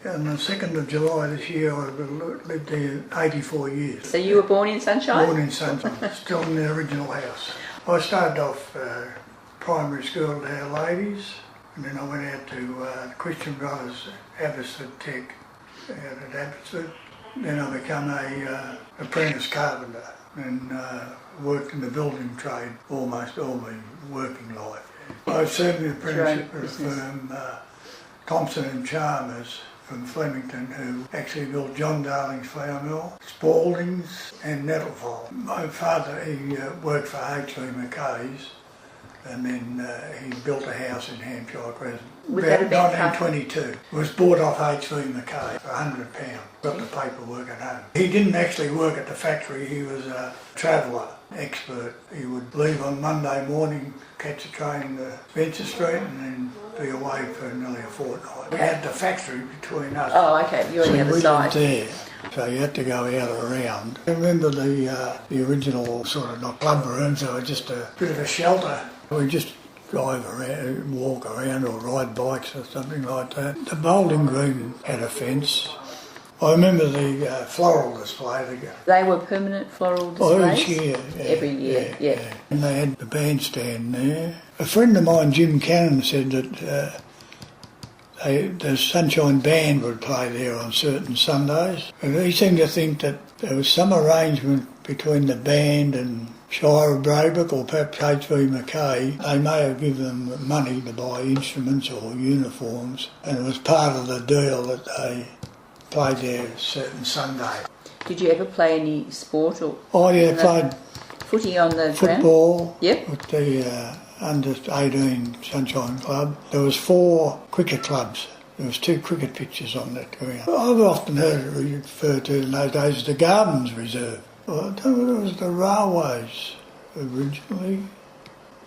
On the 2nd of July this year, I lived there 84 years. So you were born in Sunshine? Born in Sunshine, still in the original house. I started off primary school at Our Ladies, and then I went out to Christian Brothers Abbotsford Tech out at Abbotsford. Then I became a apprentice carpenter and worked in the building trade almost all my working life. I served the apprenticeship at a firm, Thompson and Chalmers from Flemington, who actually built John Darling's flour mill, Spalding's and Nettlefall. My father, he worked for McKay's, and then he built a house in Hampshire Crescent. About 1922. It was bought off McKay for £100. Got the paperwork at home. He didn't actually work at the factory, he was a traveller, expert. He would leave on Monday morning, catch a train to Spencer Street and then be away for nearly a fortnight. We had the factory between us. Oh, okay, you're on the other side. We lived there, so you had to go out around. I remember the original sort of not club rooms, they were just a bit of a shelter. We just drive around, walk around or ride bikes or something like that. The bowling green had a fence. I remember the floral display. They were permanent floral displays? Oh, each year. Yeah, every year, yeah. And they had the bandstand there. A friend of mine, Jim Cannon, said that the Sunshine Band would play there on certain Sundays. And he seemed to think that there was some arrangement between the band and Shire of Braybrook or perhaps McKay. They may have given them money to buy instruments or uniforms, and it was part of the deal that they played there a certain Sunday. Did you ever play any sport or? Oh yeah, played footy on the football. Ground? Yep. With the under 18 Sunshine Club. There was 4 cricket clubs. There was 2 cricket pitches on that ground. I've often heard it referred to in those days as the Gardens Reserve. Well, I don't know whether it was the railways originally,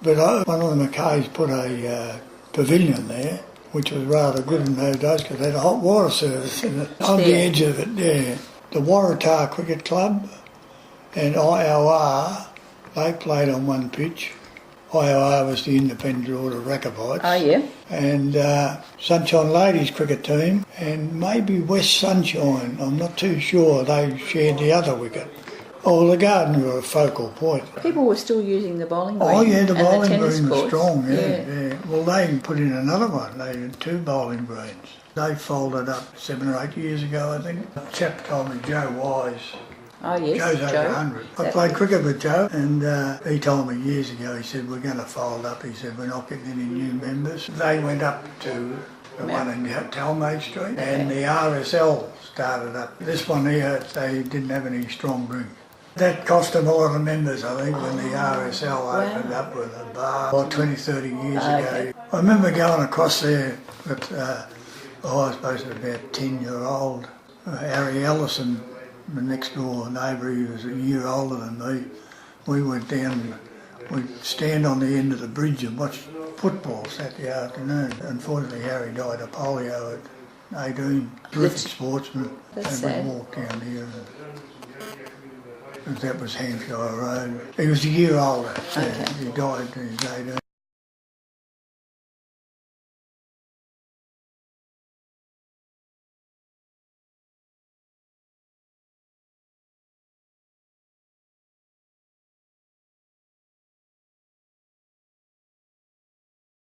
but one of the McKays put a pavilion there, which was rather good in those days because it had a hot water service in it. On the edge of it, yeah. The Waratah Cricket Club and IOR, they played on one pitch. IOR was the independent order Racobites. Oh, yeah. And Sunshine Ladies cricket team and maybe West Sunshine, I'm not too sure, they shared the other wicket. Oh, the Garden were a focal point. People were still using the bowling green. Oh yeah, the bowling green was courts. strong, yeah. Well, they put in another one. They had 2 bowling greens. They folded up 7 or 8 years ago, I think. A chap told me, Joe Wise. Oh yes, Joe's over 100. I played cricket with Joe, and he told me years ago, he said, we're going to fold up. He said, we're not getting any new members. They went up to the one in Talmay Street, and the RSL started up. This one here, they didn't have any strong drink. That cost them a lot of members, I think, when the RSL opened up with a bar 20, 30 years ago. I remember going across there with, I was supposed to be about 10-year-old, Harry Ellison, the next door neighbour, he was a year older than me. We went down, we'd stand on the end of the bridge and watch football Saturday afternoon. Unfortunately, Harry died of polio at 18, terrific sportsman. That's and sad. we walked down here. That was Hampshire Road. He was a year older. Okay. He died at his 18.